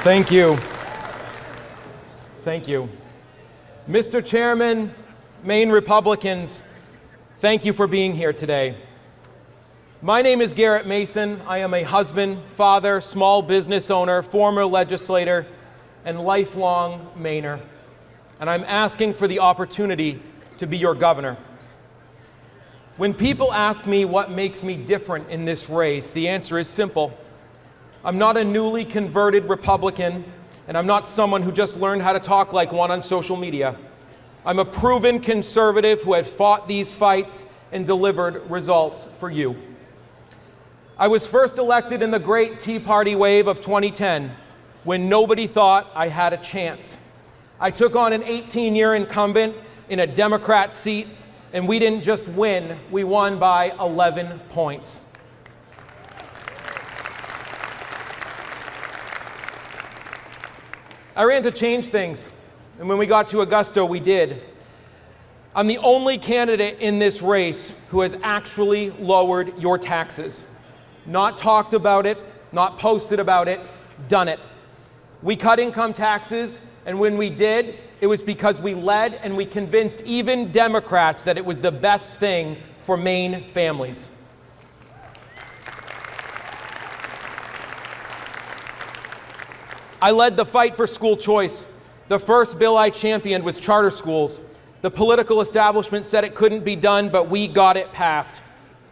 Thank you. Thank you. Mr. Chairman, Maine Republicans, thank you for being here today. My name is Garrett Mason. I am a husband, father, small business owner, former legislator, and lifelong Mainer. And I'm asking for the opportunity to be your governor. When people ask me what makes me different in this race, the answer is simple. I'm not a newly converted Republican, and I'm not someone who just learned how to talk like one on social media. I'm a proven conservative who has fought these fights and delivered results for you. I was first elected in the great Tea Party wave of 2010, when nobody thought I had a chance. I took on an 18-year incumbent in a Democrat seat, and we didn't just win, we won by 11 points. I ran to change things, and when we got to Augusta, we did. I'm the only candidate in this race who has actually lowered your taxes. Not talked about it, not posted about it, done it. We cut income taxes, and when we did, it was because we led and we convinced even Democrats that it was the best thing for Maine families. I led the fight for school choice. The first bill I championed was charter schools. The political establishment said it couldn't be done, but we got it passed.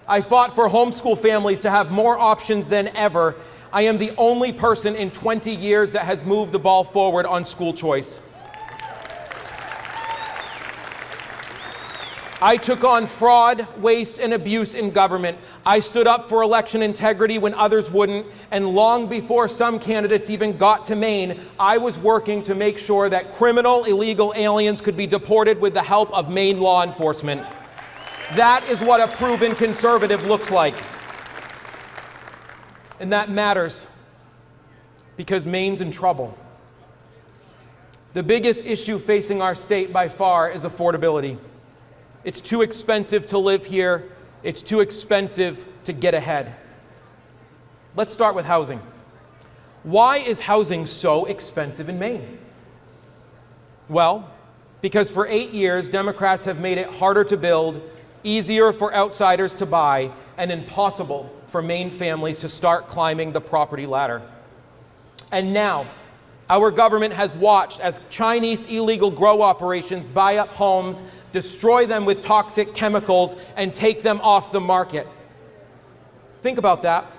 I fought for homeschool families to have more options than ever. I am the only person in 20 years that has moved the ball forward on school choice. I took on fraud, waste, and abuse in government. I stood up for election integrity when others wouldn't, and long before some candidates even got to Maine, I was working to make sure that criminal illegal aliens could be deported with the help of Maine law enforcement. That is what a proven conservative looks like. And that matters because Maine's in trouble. The biggest issue facing our state by far is affordability. It's too expensive to live here. It's too expensive to get ahead. Let's start with housing. Why is housing so expensive in Maine? Well, because for 8 years, Democrats have made it harder to build, easier for outsiders to buy, and impossible for Maine families to start climbing the property ladder. And now, our government has watched as Chinese illegal grow operations buy up homes, destroy them with toxic chemicals, and take them off the market. Think about that.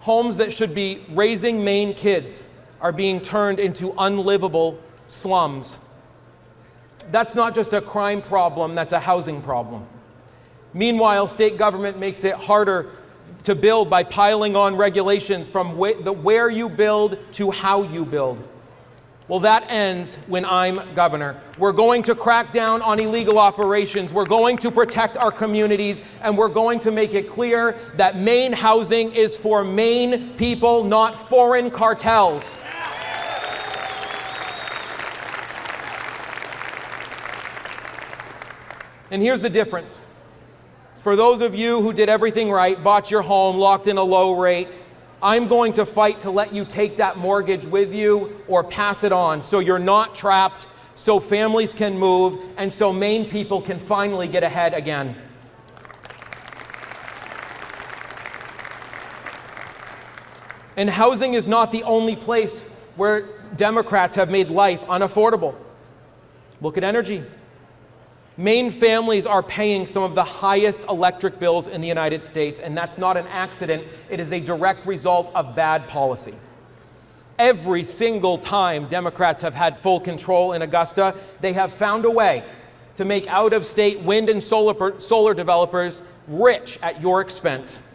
Homes that should be raising Maine kids are being turned into unlivable slums. That's not just a crime problem, that's a housing problem. Meanwhile, state government makes it harder to build by piling on regulations from where you build to how you build. Well, that ends when I'm governor. We're going to crack down on illegal operations. We're going to protect our communities, and we're going to make it clear that Maine housing is for Maine people, not foreign cartels. And here's the difference. For those of you who did everything right, bought your home, locked in a low rate, I'm going to fight to let you take that mortgage with you or pass it on so you're not trapped, so families can move, and so Maine people can finally get ahead again. And housing is not the only place where Democrats have made life unaffordable. Look at energy. Maine families are paying some of the highest electric bills in the United States, and that's not an accident. It is a direct result of bad policy. Every single time Democrats have had full control in Augusta, they have found a way to make out-of-state wind and solar developers rich at your expense.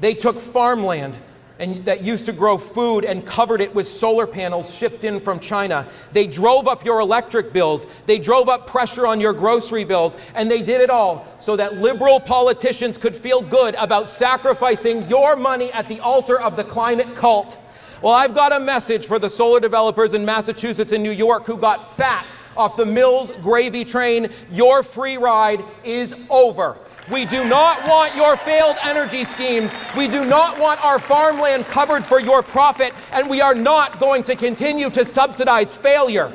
They took farmland that used to grow food and covered it with solar panels shipped in from China. They drove up your electric bills. They drove up pressure on your grocery bills. And they did it all so that liberal politicians could feel good about sacrificing your money at the altar of the climate cult. Well, I've got a message for the solar developers in Massachusetts and New York who got fat off the Mills gravy train. Your free ride is over. We do not want your failed energy schemes. We do not want our farmland covered for your profit, and we are not going to continue to subsidize failure.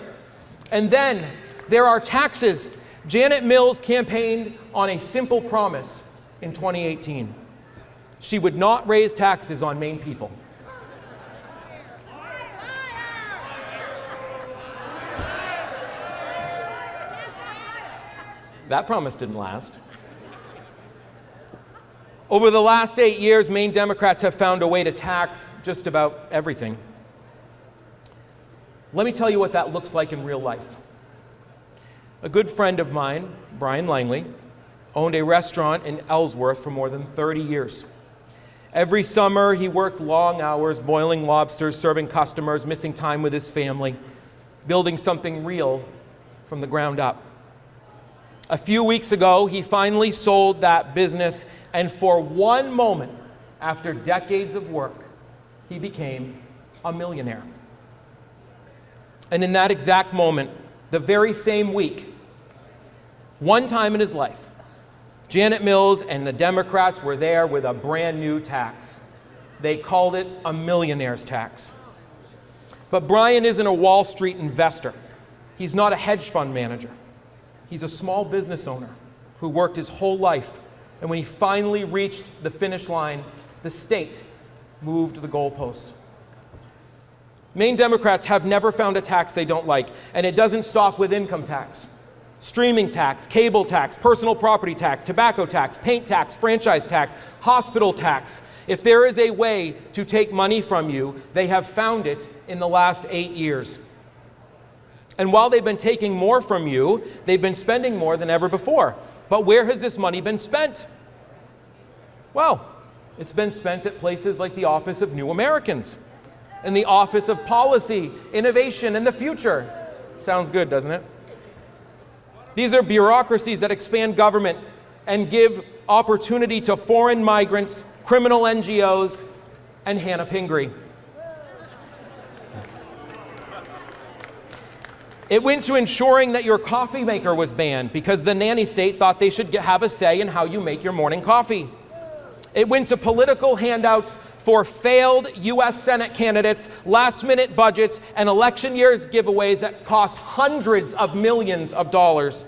And then there are taxes. Janet Mills campaigned on a simple promise in 2018. She would not raise taxes on Maine people. That promise didn't last. Over the last 8 years, Maine Democrats have found a way to tax just about everything. Let me tell you what that looks like in real life. A good friend of mine, Brian Langley, owned a restaurant in Ellsworth for more than 30 years. Every summer, he worked long hours, boiling lobsters, serving customers, missing time with his family, building something real from the ground up. A few weeks ago, he finally sold that business, and for one moment, after decades of work, he became a millionaire. And in that exact moment, the very same week, one time in his life, Janet Mills and the Democrats were there with a brand new tax. They called it a millionaire's tax. But Brian isn't a Wall Street investor. He's not a hedge fund manager. He's a small business owner who worked his whole life, and when he finally reached the finish line, the state moved the goalposts. Maine Democrats have never found a tax they don't like, and it doesn't stop with income tax. Streaming tax, cable tax, personal property tax, tobacco tax, paint tax, franchise tax, hospital tax. If there is a way to take money from you, they have found it in the last 8 years. And while they've been taking more from you, they've been spending more than ever before. But where has this money been spent? Well, it's been spent at places like the Office of New Americans and the Office of Policy, Innovation, and the Future. Sounds good, doesn't it? These are bureaucracies that expand government and give opportunity to foreign migrants, criminal NGOs, and Hannah Pingree. It went to ensuring that your coffee maker was banned because the nanny state thought they should have a say in how you make your morning coffee. It went to political handouts for failed U.S. Senate candidates, last-minute budgets, and election years giveaways that cost hundreds of millions of dollars.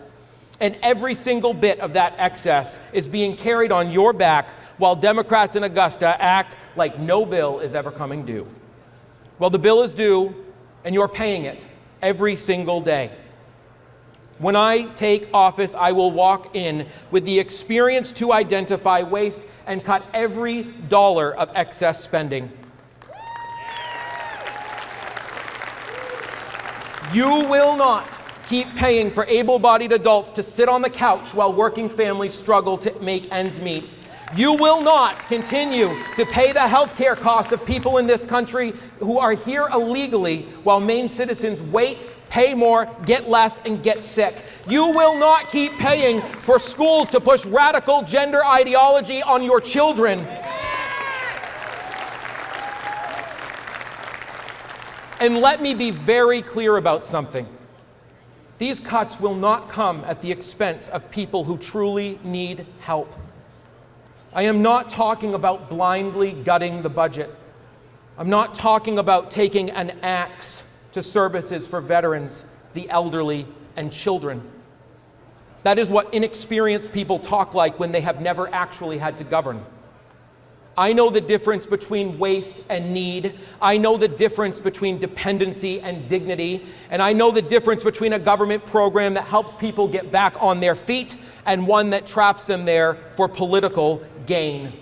And every single bit of that excess is being carried on your back while Democrats in Augusta act like no bill is ever coming due. Well, the bill is due, and you're paying it every single day. When I take office, I will walk in with the experience to identify waste and cut every dollar of excess spending. You will not keep paying for able-bodied adults to sit on the couch while working families struggle to make ends meet. You will not continue to pay the health care costs of people in this country who are here illegally while Maine citizens wait, pay more, get less, and get sick. You will not keep paying for schools to push radical gender ideology on your children. And let me be very clear about something. These cuts will not come at the expense of people who truly need help. I am not talking about blindly gutting the budget. I'm not talking about taking an axe to services for veterans, the elderly, and children. That is what inexperienced people talk like when they have never actually had to govern. I know the difference between waste and need. I know the difference between dependency and dignity. And I know the difference between a government program that helps people get back on their feet and one that traps them there for political gain.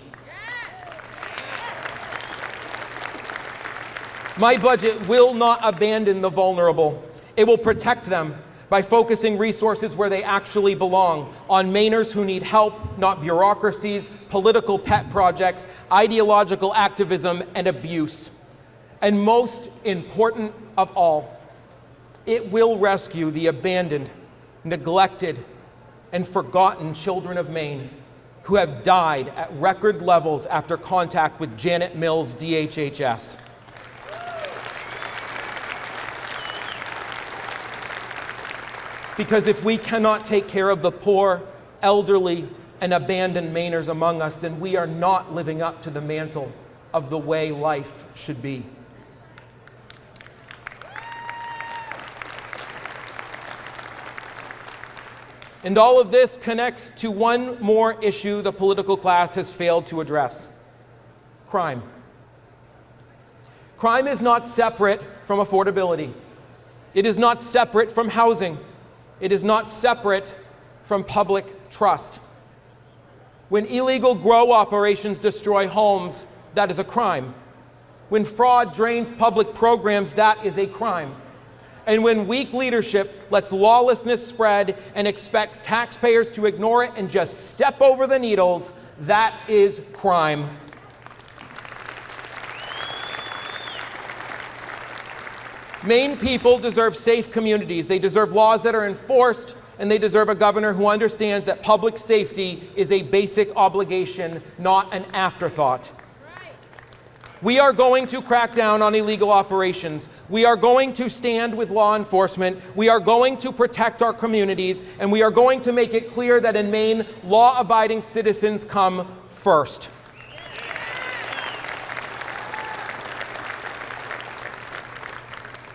My budget will not abandon the vulnerable. It will protect them by focusing resources where they actually belong, on Mainers who need help, not bureaucracies, political pet projects, ideological activism, and abuse. And most important of all, it will rescue the abandoned, neglected, and forgotten children of Maine who have died at record levels after contact with Janet Mills' DHHS. Because if we cannot take care of the poor, elderly, and abandoned Mainers among us, then we are not living up to the mantle of the way life should be. And all of this connects to one more issue the political class has failed to address: crime. Crime is not separate from affordability. It is not separate from housing. It is not separate from public trust. When illegal grow operations destroy homes, that is a crime. When fraud drains public programs, that is a crime. And when weak leadership lets lawlessness spread and expects taxpayers to ignore it and just step over the needles, that is crime. Maine people deserve safe communities. They deserve laws that are enforced, and they deserve a governor who understands that public safety is a basic obligation, not an afterthought. We are going to crack down on illegal operations. We are going to stand with law enforcement. We are going to protect our communities, and we are going to make it clear that in Maine, law-abiding citizens come first.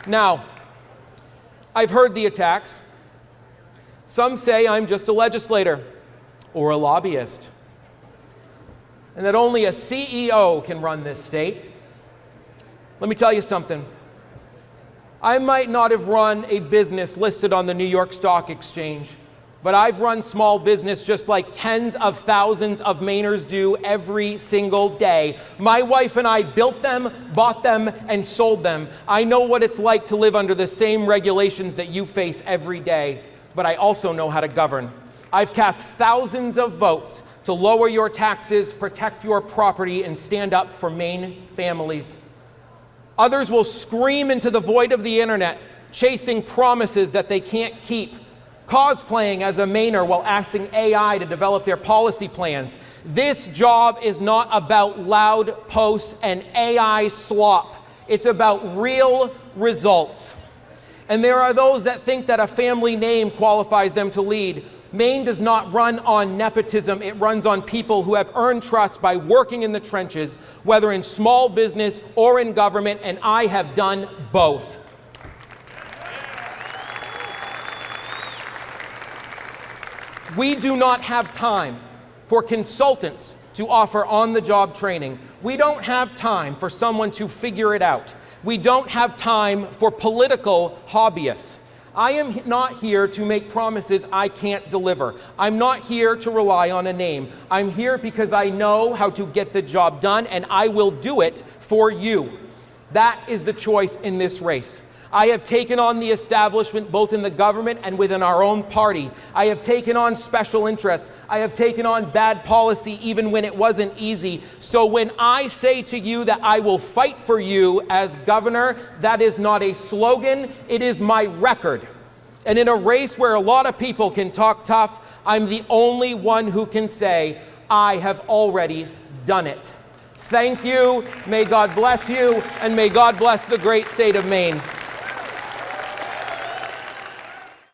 Now, I've heard the attacks. Some say I'm just a legislator or a lobbyist, and that only a CEO can run this state. Let me tell you something. I might not have run a business listed on the New York Stock Exchange, but I've run small business just like tens of thousands of Mainers do every single day. My wife and I built them, bought them, and sold them. I know what it's like to live under the same regulations that you face every day, but I also know how to govern. I've cast thousands of votes to lower your taxes, protect your property, and stand up for Maine families. Others will scream into the void of the internet, chasing promises that they can't keep, cosplaying as a Mainer while asking AI to develop their policy plans. This job is not about loud posts and AI slop. It's about real results. And there are those that think that a family name qualifies them to lead. Maine does not run on nepotism. It runs on people who have earned trust by working in the trenches, whether in small business or in government, and I have done both. We do not have time for consultants to offer on-the-job training. We don't have time for someone to figure it out. We don't have time for political hobbyists. I am not here to make promises I can't deliver. I'm not here to rely on a name. I'm here because I know how to get the job done, and I will do it for you. That is the choice in this race. I have taken on the establishment both in the government and within our own party. I have taken on special interests. I have taken on bad policy even when it wasn't easy. So when I say to you that I will fight for you as governor, that is not a slogan, it is my record. And in a race where a lot of people can talk tough, I'm the only one who can say, I have already done it. Thank you, may God bless you, and may God bless the great state of Maine.